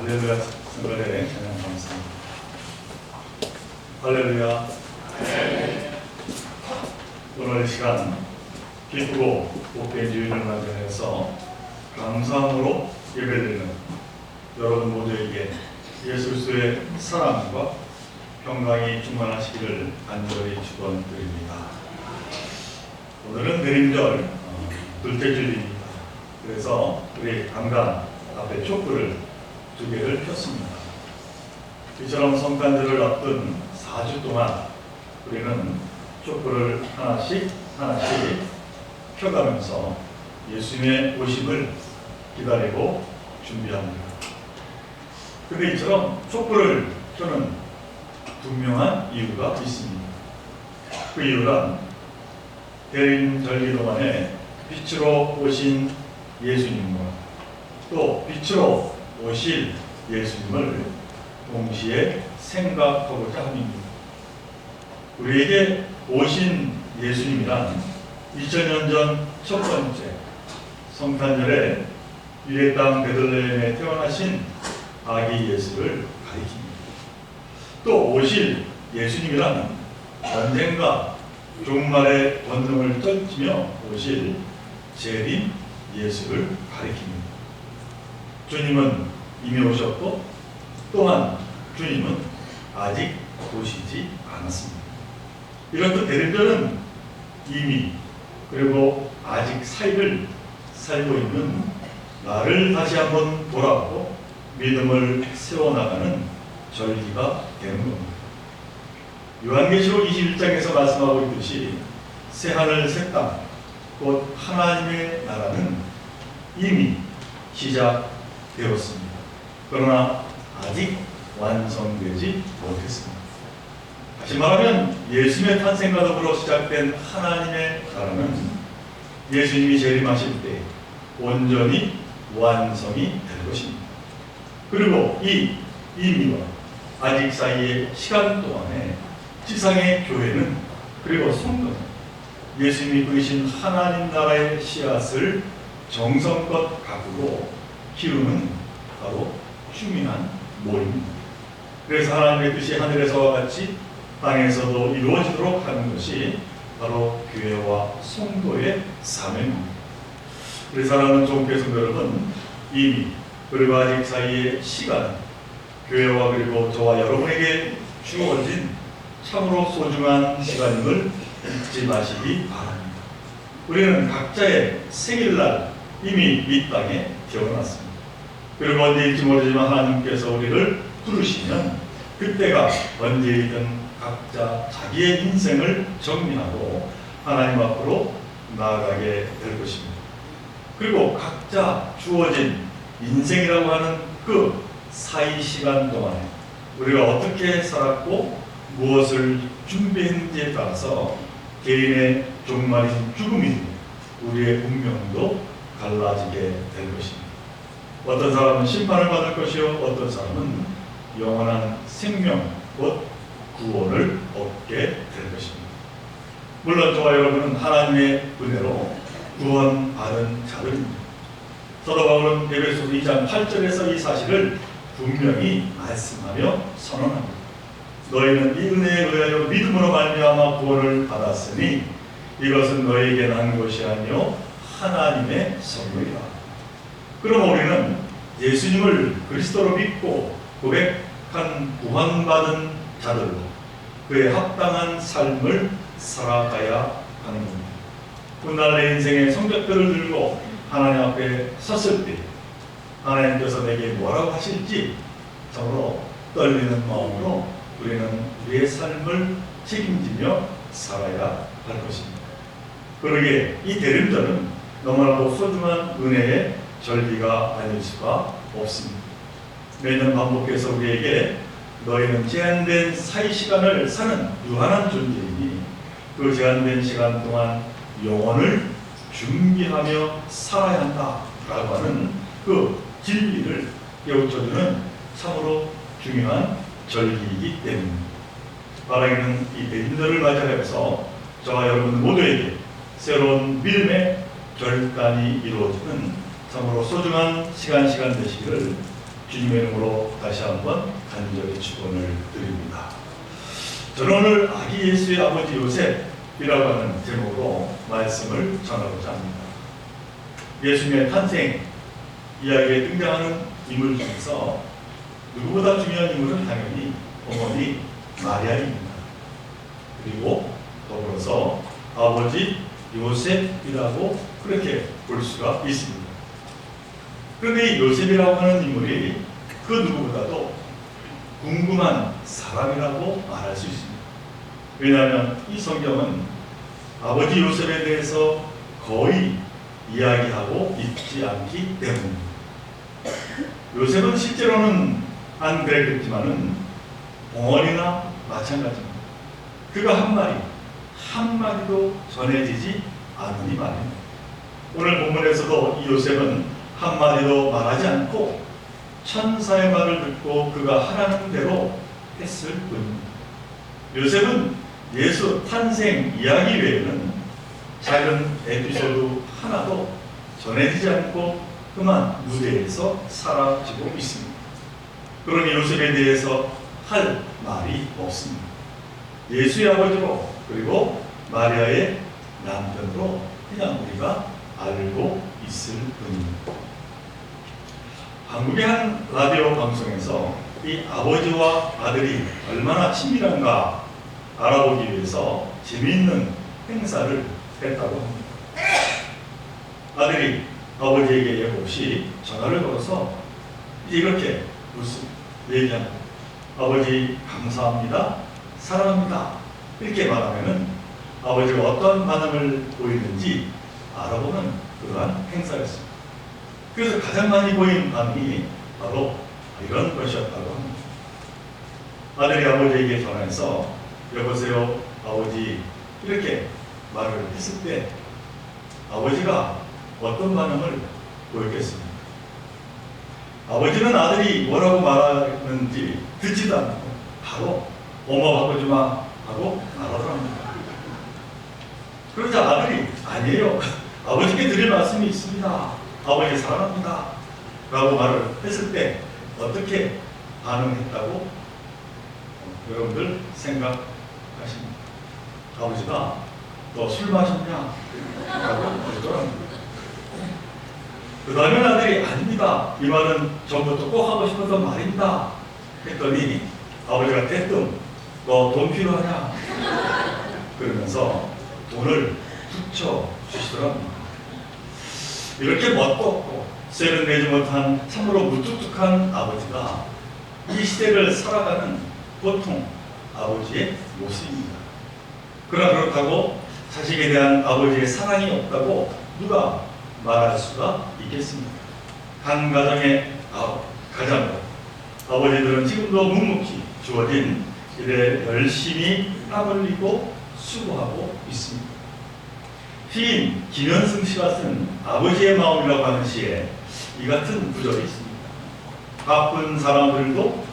할렐루야 성가대 찬양 감사합니다. 할렐루야. 오늘 시간 기쁘고 복된 주일을 맞이해서 감사함으로 예배드리는 여러분 모두에게 예수 그리스도의 사랑과 평강이 충만하시기를 간절히 축원드립니다. 오늘은 대림절 둘째 주일입니다. 그래서 우리 강단 앞에 촛불을 2개를 폈습니다. 이처럼 성탄절을 앞둔 4주 동안 우리는 촛불을 하나씩 켜가면서 예수님의 오심을 기다리고 준비합니다. 그런데 이처럼 촛불을 켜는 분명한 이유가 있습니다. 그 이유란 대림절기 동안에 빛으로 오신 예수님과 또 빛으로 오실 예수님을 동시에 생각하고자 합니다. 우리에게 오신 예수님이란 2000년 전 첫 번째 성탄절에 유대 땅 베들레헴에 태어나신 아기 예수를 가리킵니다. 또 오실 예수님이란 언젠가 종말의 권능을 떨치며 오실 재림 예수를 가리킵니다. 주님은 이미 오셨고 또한 주님은 아직 오시지 않았습니다. 이렇듯 대림절은 이미 그리고 아직 사이를 살고 있는 나를 다시 한번 돌아보고 믿음을 세워나가는 절기가 되는 겁니다. 요한계시록 21장에서 말씀하고 있듯이 새하늘 새 땅 곧 하나님의 나라는 이미 시작되었습니다. 그러나 아직 완성되지 못했습니다. 다시 말하면 예수님의 탄생과 더불어 시작된 하나님의 나라는 예수님이 재림하실 때 온전히 완성이 될 것입니다. 그리고 이 이미와 아직 사이의 시간 동안에 지상의 교회는 그리고 성도는 예수님이 그리신 하나님 나라의 씨앗을 정성껏 가꾸고 키우는 바로 중요한 모임입니다. 그래서 하나님의 뜻이 하늘에서와 같이 땅에서도 이루어지도록 하는 것이 바로 교회와 성도의 사명입니다. 우리 사랑하는 종교의 성도 여러분, 이미 그리고 아직 사이의 시간, 교회와 그리고 저와 여러분에게 주어진 참으로 소중한 시간임을 잊지 마시기 바랍니다. 우리는 각자의 생일날 이미 이 땅에 태어났습니다. 그리고 언제일지 모르지만 하나님께서 우리를 부르시면 그때가 언제이든 각자 자기의 인생을 정리하고 하나님 앞으로 나아가게 될 것입니다. 그리고 각자 주어진 인생이라고 하는 그 사이 시간 동안에 우리가 어떻게 살았고 무엇을 준비했는지에 따라서 개인의 종말인 죽음이 우리의 운명도 갈라지게 될 것입니다. 어떤 사람은 심판을 받을 것이요 어떤 사람은 영원한 생명 곧 구원을 얻게 될 것입니다. 물론 저와 여러분은 하나님의 은혜로 구원받은 자들입니다. 사도 바울은 에베소서 2장 8절에서 이 사실을 분명히 말씀하며 선언합니다. 너희는 이 은혜에 의하여 믿음으로 말미암아 구원을 받았으니 이것은 너희에게 난 것이 아니요 하나님의 선물이라. 그럼 우리는 예수님을 그리스도로 믿고 고백한 구원받은 자들로 그에 합당한 삶을 살아가야 하는 겁니다. 훗날 내 인생의 성적들을 들고 하나님 앞에 섰을 때 하나님께서 내게 뭐라고 하실지 참으로 떨리는 마음으로 우리는 우리의 삶을 책임지며 살아야 할 것입니다. 그러기에 이 대림절은 너무나도 소중한 은혜의 절기가 아닐 수가 없습니다. 매년 반복해서 우리에게 너희는 제한된 사이 시간을 사는 유한한 존재이니 그 제한된 시간 동안 영혼을 준비하며 살아야 한다라고 하는 그 진리를 깨우쳐주는 참으로 중요한 절기이기 때문입니다. 바라기는 이 대림절을 맞이하여서 저와 여러분 모두에게 새로운 믿음의 결단이 이루어지는 참으로 소중한 시간 되시기를 주님의 이름으로 다시 한번 간절히 축원을 드립니다. 저는 오늘 아기 예수의 아버지 요셉이라고 하는 제목으로 말씀을 전하고자 합니다. 예수님의 탄생 이야기에 등장하는 인물 중에서 누구보다 중요한 인물은 당연히 어머니 마리아입니다. 그리고 더불어서 아버지 요셉이라고 그렇게 볼 수가 있습니다. 그런데 이 요셉이라고 하는 인물이 그 누구보다도 궁금한 사람이라고 말할 수 있습니다. 왜냐하면 이 성경은 아버지 요셉에 대해서 거의 이야기하고 있지 않기 때문입니다. 요셉은 실제로는 안 그랬겠지만은 벙어리나 마찬가지입니다. 그가 한마디도 전해지지 않으니 말입니다. 오늘 본문에서도 이 요셉은 한마디도 말하지 않고 천사의 말을 듣고 그가 하라는 대로 했을 뿐입니다. 요셉은 예수 탄생 이야기 외에는 작은 에피소드 하나도 전해지지 않고 그만 무대에서 사라지고 있습니다. 그러니 요셉에 대해서 할 말이 없습니다. 예수의 아버지로 그리고 마리아의 남편으로 그냥 우리가 알고 있을 뿐입니다. 한국의 한 라디오 방송에서 이 아버지와 아들이 얼마나 친밀한가 알아보기 위해서 재미있는 행사를 했다고 합니다. 아들이 아버지에게 예고 없이 전화를 걸어서 이렇게 얘기합니다. 아버지 감사합니다. 사랑합니다. 이렇게 말하면은 아버지가 어떤 반응을 보이는지 알아보는 그러한 행사였습니다. 그래서 가장 많이 보인 반응이 바로 이런 것이었다고 합니다. 아들이 아버지에게 전화해서 여보세요 아버지 이렇게 말을 했을 때 아버지가 어떤 반응을 보였겠습니까? 아버지는 아들이 뭐라고 말하는지 듣지도 않고 바로 엄마 바꾸지 마 하고 말하더랍니다. 그러자 아들이 아니에요. 아버지께 드릴 말씀이 있습니다. 아버지 사랑합니다. 라고 말을 했을 때 어떻게 반응했다고 여러분들 생각하십니까? 아버지가 너 술 마셨냐? 라고 그러더랍니다. 그 다음에 아들이 아닙니다. 이 말은 전부터 꼭 하고 싶었던 말입니다. 했더니 아버지가 대뜸 너 돈 필요하냐? 그러면서 돈을 붙여 주시더랍니다. 이렇게 멋도 세련되지 못한 참으로 무뚝뚝한 아버지가 이 시대를 살아가는 보통 아버지의 모습입니다. 그러나 그렇다고 자식에 대한 아버지의 사랑이 없다고 누가 말할 수가 있겠습니까? 한 가정의 가장으로 아버지들은 지금도 묵묵히 주어진 일에 열심히 땀 흘리고 수고하고 있습니다. 시인 김현승 씨가 쓴 아버지의 마음이라고 하는 시에 이 같은 구절이 있습니다. 바쁜 사람들도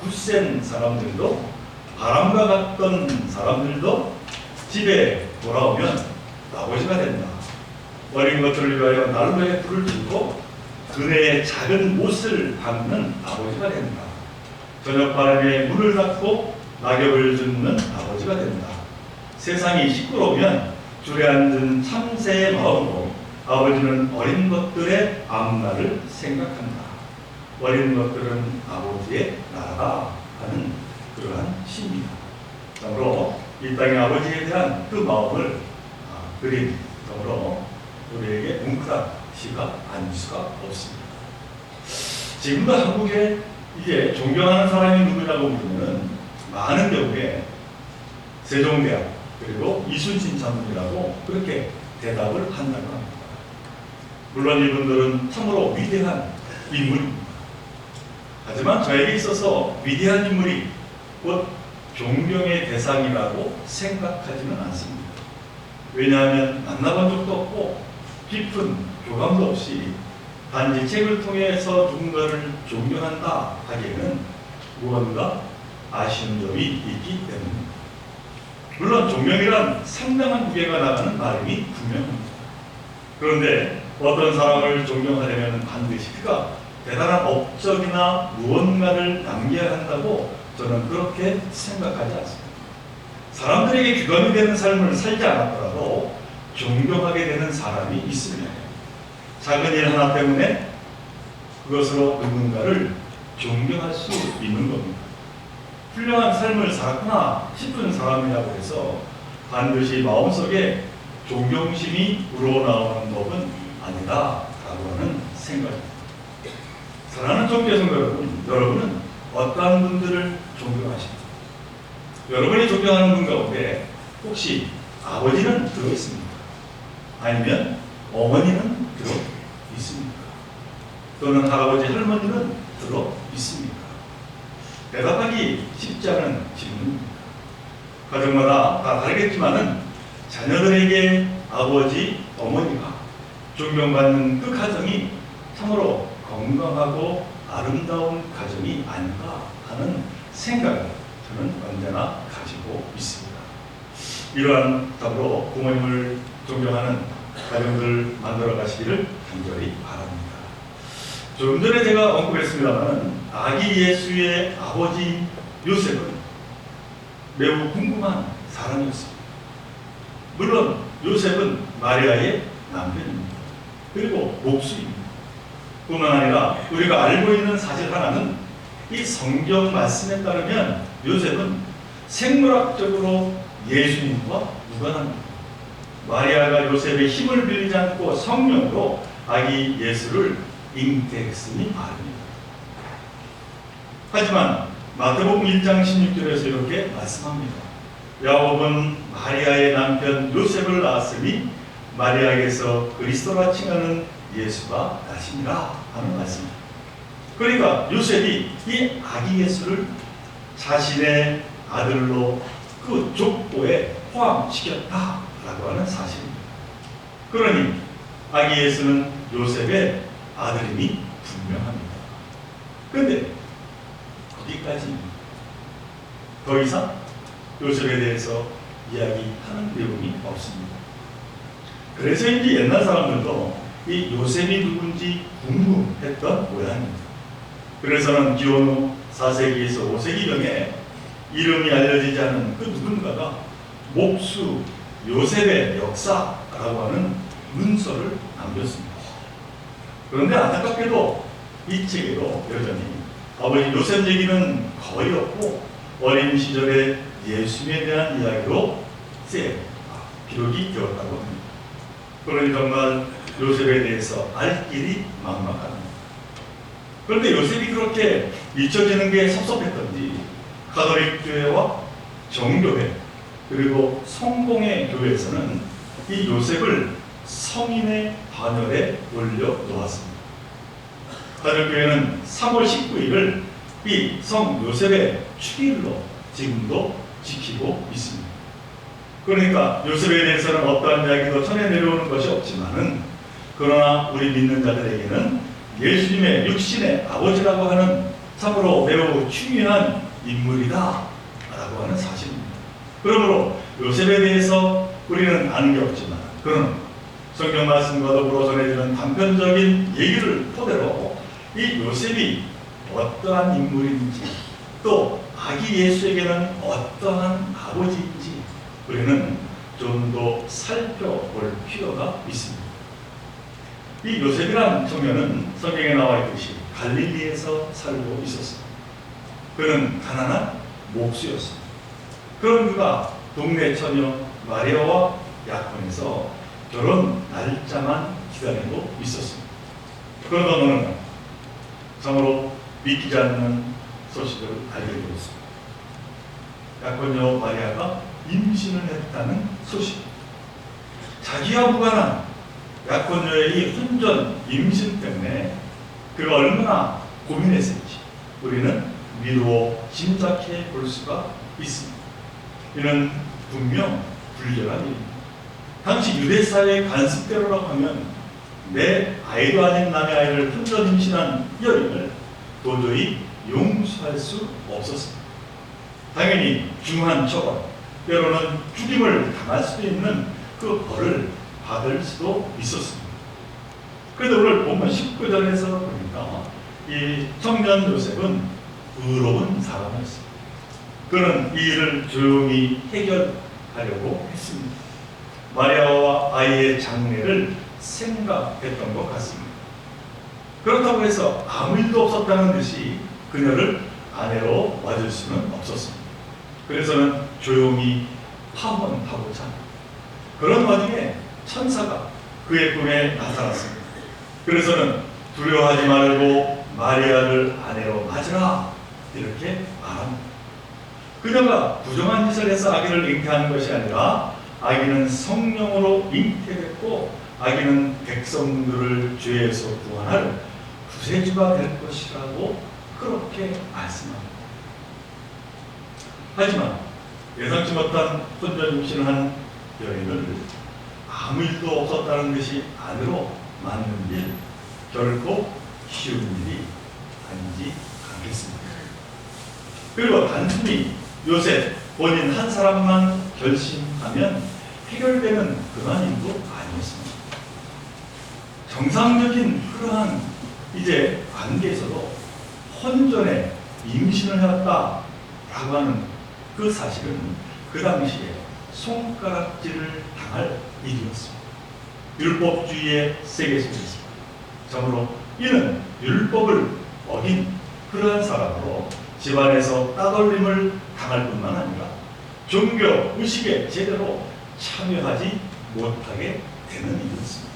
굳센 사람들도 바람과 같던 사람들도 집에 돌아오면 아버지가 된다. 어린 것들을 위하여 난로에 불을 지고 그네의 작은 못을 박는 아버지가 된다. 저녁 바람에 문을 닫고 낙엽을 줍는 아버지가 된다. 세상이 시끄러우면 줄에 앉은 참새의 마음으로 아버지는 어린 것들의 앞날을 생각한다. 어린 것들은 아버지의 나라가 하는 그러한 시입니다. 그러므로 이 땅의 아버지에 대한 그 마음을 그린 그러므로 우리에게 뭉클한 시가 아닐 수가 없습니다. 지금도 한국에 이제 존경하는 사람이 누구냐고 물으면 많은 경우에 세종대왕 그리고 이순신 장군이라고 그렇게 대답을 한다고 합니다. 물론 이분들은 참으로 위대한 인물입니다. 하지만 저에게 있어서 위대한 인물이 곧 존경의 대상이라고 생각하지는 않습니다. 왜냐하면 만나본 적도 없고 깊은 교감도 없이 단지 책을 통해서 누군가를 존경한다 하기에는 무언가 아쉬운 점이 있기 때문입니다. 물론 존경이란 상당한 무게가 나가는 말임이 분명합니다. 그런데 어떤 사람을 존경하려면 반드시 그가 대단한 업적이나 무언가를 남겨야 한다고 저는 그렇게 생각하지 않습니다. 사람들에게 귀감이 되는 삶을 살지 않았더라도 존경하게 되는 사람이 있으면 작은 일 하나 때문에 그것으로 누군가를 존경할 수 있는 겁니다. 훌륭한 삶을 살았구나 싶은 사람이라고 해서 반드시 마음속에 존경심이 우러나오는 법은 아니다라고 하는 생각입니다. 사랑하는 종교성 여러분, 여러분은 어떠한 분들을 존경하십니까? 여러분이 존경하는 분 가운데 혹시 아버지는 들어있습니까? 아니면 어머니는 들어있습니까? 또는 할아버지, 할머니는 들어있습니까? 대답하기 쉽지 않은 질문입니다. 가정마다 다 다르겠지만은 자녀들에게 아버지, 어머니가 존경받는 그 가정이 참으로 건강하고 아름다운 가정이 아닌가 하는 생각을 저는 언제나 가지고 있습니다. 이러한 답으로 부모님을 존경하는 가정들을 만들어 가시기를 간절히 바랍니다. 조금 전에 제가 언급했습니다만 아기 예수의 아버지 요셉은 매우 궁금한 사람이었습니다. 물론 요셉은 마리아의 남편입니다. 그리고 목수입니다. 뿐만 아니라 우리가 알고 있는 사실 하나는 이 성경 말씀에 따르면 요셉은 생물학적으로 예수님과 무관합니다. 마리아가 요셉의 힘을 빌리지 않고 성령으로 아기 예수를 잉태했으니 말입니다. 하지만 마태복음 1장 16절에서 이렇게 말씀합니다. 야곱은 마리아의 남편 요셉을 낳았으니 마리아에게서 그리스도라 칭하는 예수가 나시니라 하는 말씀입니다. 그러니까 요셉이 이 아기 예수를 자신의 아들로 그 족보에 포함시켰다라고 하는 사실입니다. 그러니 아기 예수는 요셉의 아들임이 분명합니다. 그런데 거기까지입니다. 더 이상 요셉에 대해서 이야기하는 내용이 없습니다. 그래서인지 옛날 사람들도 이 요셉이 누군지 궁금했던 모양입니다. 그래서는 기원 후 4세기에서 5세기경에 이름이 알려지지 않은 그 누군가가 목수 요셉의 역사라고 하는 문서를 남겼습니다. 그런데 안타깝게도 이 책에도 여전히 아버지 요셉 얘기는 거의 없고 어린 시절의 예수님에 대한 이야기로 기록이 되었다고 합니다. 그러니 정말 요셉에 대해서 알 길이 막막합니다. 그런데 요셉이 그렇게 잊혀지는 게 섭섭했던지 가톨릭 교회와 정교회 그리고 성공회 교회에서는 이 요셉을 성인의 반열에 올려놓았습니다. 가톨교회는 3월 19일을 이 성 요셉의 축일로 지금도 지키고 있습니다. 그러니까 요셉에 대해서는 어떠한 이야기도 전해 내려오는 것이 없지만은 그러나 우리 믿는 자들에게는 예수님의 육신의 아버지라고 하는 참으로 매우 중요한 인물이다 라고 하는 사실입니다. 그러므로 요셉에 대해서 우리는 아는 게 없지만 그런 성경 말씀과 더불어 전해지는 단편적인 얘기를 토대로 이 요셉이 어떠한 인물인지 또 아기 예수에게는 어떠한 아버지인지 우리는 좀 더 살펴볼 필요가 있습니다. 이 요셉이라는 청년은 성경에 나와 있듯이 갈릴리에서 살고 있었습니다. 그는 가난한 목수였습니다. 그런 그가 동네 처녀 마리아와 약혼해서 결혼 날짜만 기다리고 있었습니다. 그러던 어느 날 참으로 믿기지 않는 소식을 알게 되었습니다. 약혼녀 마리아가 임신을 했다는 소식. 자기와 무관한 약혼녀의 이 혼전 임신 때문에 그가 얼마나 고민했을지 우리는 미루어 짐작해 볼 수가 있습니다. 이는 분명 불결한 일입니다. 당시 유대사회의 관습대로라고 하면 내 아이도 아닌 남의 아이를 혼전 임신한 이 여인을 도저히 용서할 수 없었습니다. 당연히 중한 처벌, 때로는 죽임을 당할 수도 있는 그 벌을 받을 수도 있었습니다. 그런데 오늘 본문 19절에서 보니까 이 청년 요셉은 의로운 사람이었습니다. 그는 이 일을 조용히 해결하려고 했습니다. 마리아와 아이의 장례를 생각했던 것 같습니다. 그렇다고 해서 아무 일도 없었다는 듯이 그녀를 아내로 맞을 수는 없었습니다. 그래서는 조용히 파혼하고자 그런 와중에 천사가 그의 꿈에 나타났습니다. 그래서는 두려워하지 말고 마리아를 아내로 맞으라 이렇게 말합니다. 그녀가 부정한 짓을 해서 아기를 잉태하는 것이 아니라 아기는 성령으로 잉태됐고 아기는 백성들을 죄에서 구원할 구세주가 될 것이라고 그렇게 말씀합니다. 하지만 예상치 못한 혼전 임신을 한 여인을 아무 일도 없었다는 듯이 아내로 맞는 일 결코 쉬운 일이 아니지 않겠습니다. 그리고 단순히 요셉 본인 한 사람만 결심하면 해결되는 그러한 일도 아니었습니다. 정상적인 그러한 이제 관계에서도 혼전에 임신을 해왔다라고 하는 그 사실은 그 당시에 손가락질을 당할 일이었습니다. 율법주의의 세계 속에서 참으로 이는 율법을 어긴 그러한 사람으로 집안에서 따돌림을 당할 뿐만 아니라 종교 의식에 제대로 참여하지 못하게 되는 일이었습니다.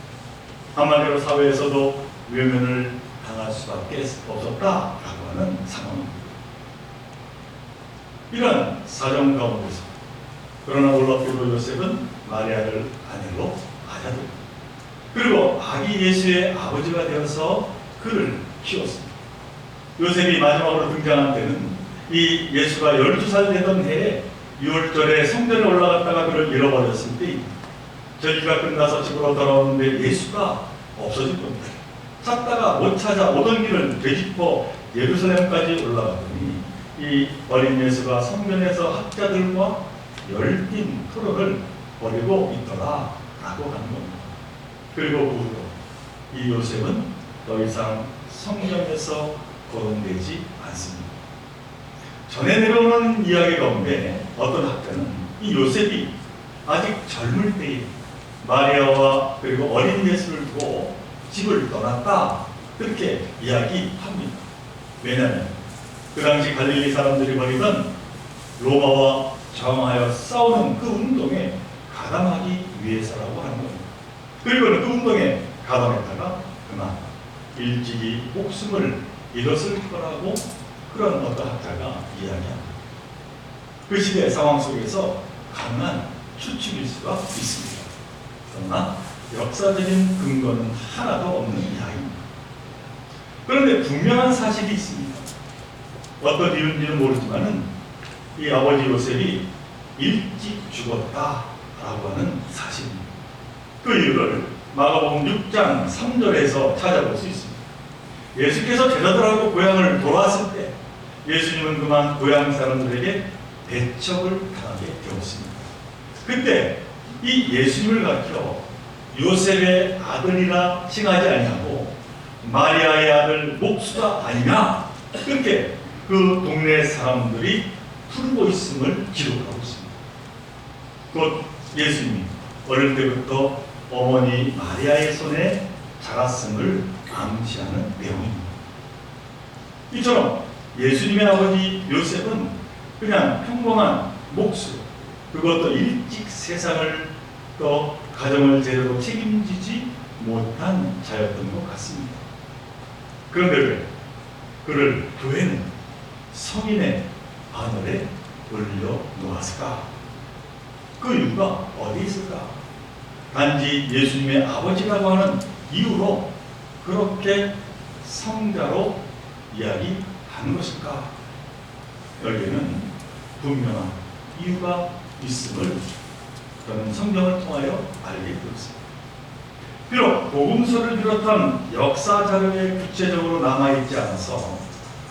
한마디로 사회에서도 외면을 당할 수밖에 없었다라고 하는 상황입니다. 이런 사정 가운데서 그러나 놀랍게도 요셉은 마리아를 아내로 맞아들입니다. 그리고 아기 예수의 아버지가 되어서 그를 키웠습니다. 요셉이 마지막으로 등장한 때는 이 예수가 12살 되던 해에 6월절에 성전에 올라갔다가 그를 잃어버렸을 때입니다. 절기가 끝나서 집으로 돌아오는데 예수가 없어진 겁니다. 찾다가 못 찾아 오던 길을 되짚어 예루살렘까지 올라갔더니 이 어린 예수가 성전에서 학자들과 열띤 토론을 벌이고 있더라 라고 하는 겁니다. 그리고 그 후로 이 요셉은 더 이상 성전에서 거론되지 않습니다. 전해 내려오는 이야기 가운데 어떤 학자는 이 요셉이 아직 젊을 때에 마리아와 그리고 어린 예수를 두고 집을 떠났다 그렇게 이야기합니다. 왜냐하면 그 당시 갈릴리 사람들이 벌이던 로마와 저항하여 싸우는 그 운동에 가담하기 위해서라고 하는 겁니다. 그리고는 그 운동에 가담했다가 그만 일찍이 목숨을 잃었을 거라고 그런 어떤 학자가 이야기합니다. 그 시대 상황 속에서 강한 추측일 수가 있습니다. 그러나 역사적인 근거는 하나도 없는 이야기입니다. 그런데 분명한 사실이 있습니다. 어떤 이유인지는 모르지만은 이 아버지 요셉이 일찍 죽었다라고 하는 사실입니다. 그 이유를 마가복음 6장 3절에서 찾아볼 수 있습니다. 예수께서 제자들하고 고향을 돌아왔을 때 예수님은 그만 고향 사람들에게 배척을 당하게 되었습니다. 그때 이 예수님을 가르쳐 요셉의 아들이라 칭하지 아니하고 마리아의 아들 목수가 아니냐 그렇게 그 동네 사람들이 부르고 있음을 기록하고 있습니다. 곧 예수님이 어릴 때부터 어머니 마리아의 손에 자랐음을 암시하는 내용입니다. 이처럼 예수님의 아버지 요셉은 그냥 평범한 목수, 그것도 일찍 세상을 또 가정을 제대로 책임지지 못한 자였던 것 같습니다. 그런데 왜 그를 교회는 성인의 반열에 올려놓았을까? 그 이유가 어디에 있을까? 단지 예수님의 아버지라고 하는 이유로 그렇게 성자로 이야기하는 것일까? 여기에는 분명한 이유가 있음을 저는 성경을 통하여 알게 되었습니다. 비록 복음서를 비롯한 역사 자료에 구체적으로 남아있지 않아서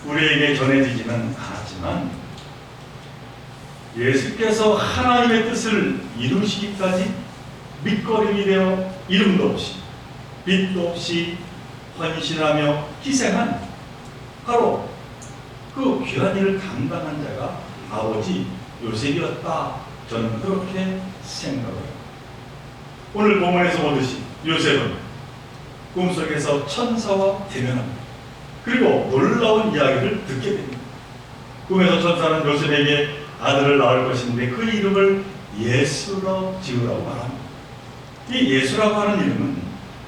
우리에게 전해지지는 않았지만 예수께서 하나님의 뜻을 이루시기까지 밑거름이 되어 이름도 없이 빛도 없이 헌신하며 희생한 바로 그 귀한 일을 감당한 자가 아버지 요셉이었다. 저는 그렇게 생각해요. 오늘 본문에서 보듯이 요셉은 꿈속에서 천사와 대면합니다. 그리고 놀라운 이야기를 듣게 됩니다. 꿈에서 천사는 요셉에게 아들을 낳을 것인데 그 이름을 예수로 지으라고 말합니다. 이 예수라고 하는 이름은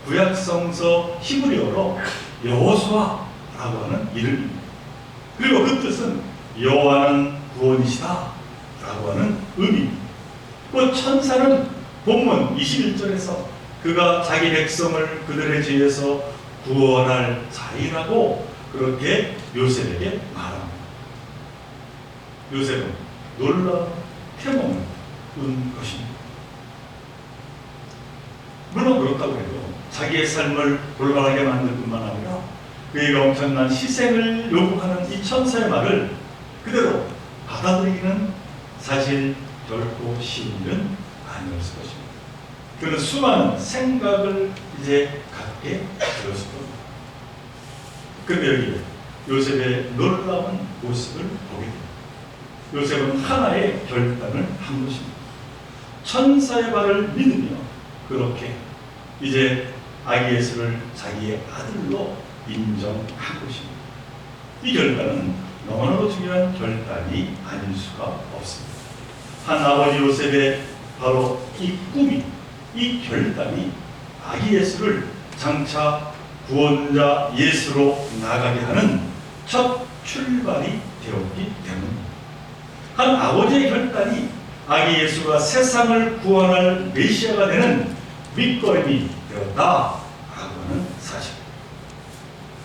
구약성서 히브리어로 여호수아라고 하는 이름입니다. 그리고 그 뜻은 여호와는 구원이시다 라고 하는 의미입니다. 그 천사는 본문 21절에서 그가 자기 백성을 그들의 죄에서 구원할 자이라고 그렇게 요셉에게 말합니다. 요셉은 놀라운 태몽을 꾼 것입니다. 물론 그렇다고 해도 자기의 삶을 골방하게 만들 뿐만 아니라 그에게 엄청난 희생을 요구하는 이 천사의 말을 그대로 받아들이기는 사실 결코 쉬운 일은 아니었을 것입니다. 그는 수많은 생각을 이제 갖게 되었을 겁니다. 그런데 여기 요셉의 놀라운 모습을 보게 됩니다. 요셉은 하나의 결단을 한 것입니다. 천사의 말을 믿으며 그렇게 이제 아기 예수를 자기의 아들로 인정한 것입니다. 이 결단은 너무나도 중요한 결단이 아닐 수가 없습니다. 한 아버지 요셉의 바로 이 꿈이, 이 결단이 아기 예수를 장차 구원자 예수로 나가게 하는 첫 출발이 되었기 때문입니다. 한 아버지의 결단이 아기 예수가 세상을 구원할 메시아가 되는 밑거름이 되었다라고 하는 사실입니다.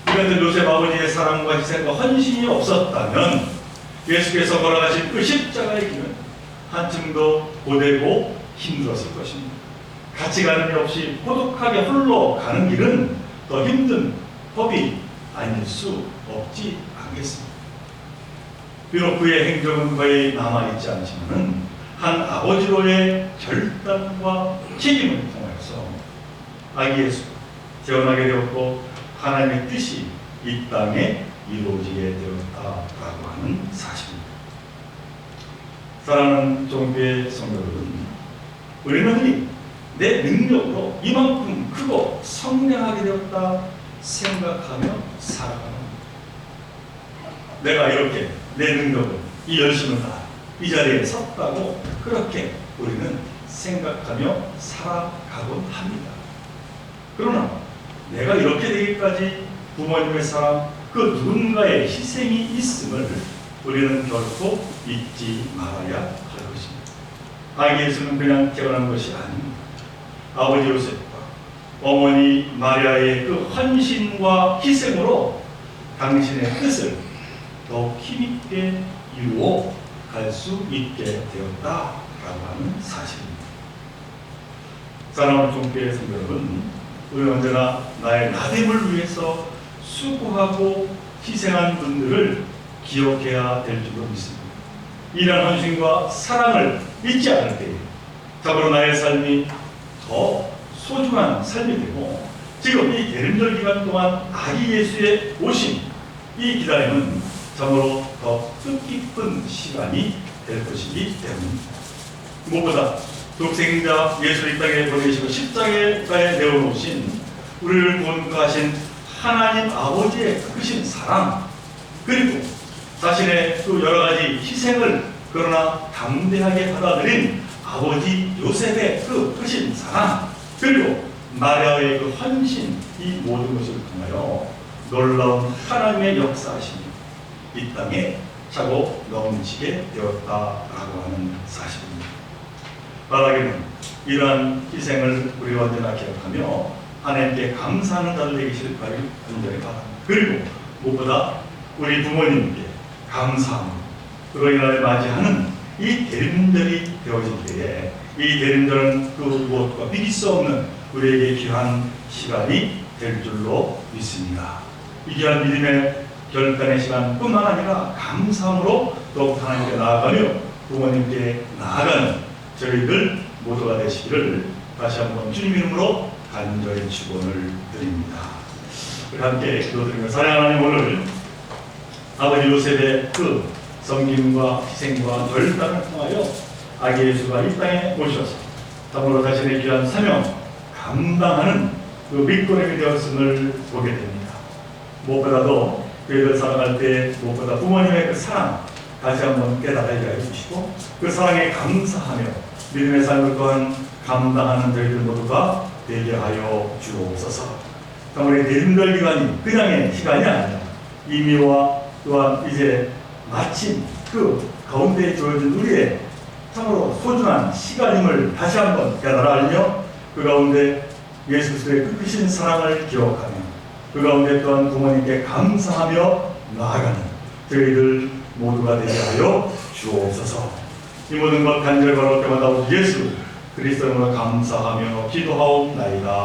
이런데 요셉 아버지의 사랑과 희생과 헌신이 없었다면 예수께서 걸어가신 그 십자가의 길은 한층 더 고되고 힘들었을 것입니다. 같이 가는 일 없이 고독하게 홀로 가는 길은 더 힘든 법이 아닐 수 없지 않겠습니다. 비록 그의 행적은 거의 남아있지 않지만 한 아버지로의 결단과 책임을 통해서 아기 예수가 태어나게 되었고 하나님의 뜻이 이 땅에 이루어지게 되었다라고 하는 사실입니다. 사랑하는 종교의 성도 여러분, 우리는 흔히 내 능력으로 이만큼 크고 성장하게 되었다 생각하며 살아갑니다. 내가 이렇게 내 능력을, 이 열심을 다 이 자리에 섰다고 그렇게 우리는 생각하며 살아가곤 합니다. 그러나 내가 이렇게 되기까지 부모님의 사랑, 그 누군가의 희생이 있음을 우리는 결코 잊지 말아야 할 것입니다. 아기 예수는 그냥 태어난 것이 아닙니다. 아버지 요셉과 어머니 마리아의 그 헌신과 희생으로 당신의 뜻을 더욱 힘있게 이루어 갈 수 있게 되었다라고 하는 사실입니다. 사랑하는 종교의 성도 여러분, 우리 언제나 나의 나됨을 위해서 수고하고 희생한 분들을 기억해야 될 줄로 믿습니다. 이런 헌신과 사랑을 잊지 않을 때에 참으로 나의 삶이 더 소중한 삶이 되고, 지금 이 대림절 기간 동안 아기 예수의 오심, 이 기다림은 참으로 더 뜻깊은 시간이 될 것이기 때문입니다. 무엇보다 독생자 예수를 이 땅에 보내시고 십자가에 내어놓으신 우리를 구원하신 하나님 아버지의 크신 사랑, 그리고 자신의 그 여러 가지 희생을 그러나 담대하게 받아들인 아버지 요셉의 그 크신 사랑, 그리고 마리아의 그 헌신, 이 모든 것을 통하여 놀라운 하나님의 역사하심이 이 땅에 차고 넘치게 되었다라고 하는 사실입니다. 바라기는 이러한 희생을 우리 언제나 기억하며 하나님께 감사하는 자들 되기 싫기를 간절히 바랍니다. 그리고 무엇보다 우리 부모님께 감사함으로 그로 인하여 맞이하는 이 대림절이 되어질 때에 이 대림절은 그 무엇과 비길 수 없는 우리에게 귀한 시간이 될 줄로 믿습니다. 이 귀한 믿음의 결단의 시간뿐만 아니라 감사함으로 더욱 하나님께 나아가며 부모님께 나아가는 저희들 모두가 되시기를 다시 한번 주님 이름으로 간절히 축원을 드립니다. 우리 함께 기도드리며 사랑하는 하나님, 오늘 아버지 요셉의 그 섬김과 희생과 결단을 통하여 아기 예수가 이 땅에 오셔서 참으로 자신의 귀한 사명 감당하는 그 밑거름이 되었음을 보게 됩니다. 무엇보다도 교회를 살아갈 때 무엇보다 부모님의 그 사랑 다시 한번 깨달게 해주시고 그 사랑에 감사하며 믿음의 삶을 또한 감당하는 저희들 모두가 되게 하여 주옵소서. 우리 대림절 기간이 그냥의 시간이 아니라 의미와 또한 이제 마침 그 가운데에 주어진 우리의 참으로 소중한 시간임을 다시 한번 깨달아 그 가운데 예수 그리스도의 그 크신 사랑을 기억하며 그 가운데 또한 부모님께 감사하며 나아가는 저희들 모두가 되게 하여 주옵소서. 이 모든 것 간절히 바랄 때마다 예수 그리스도로 감사하며 기도하옵나이다.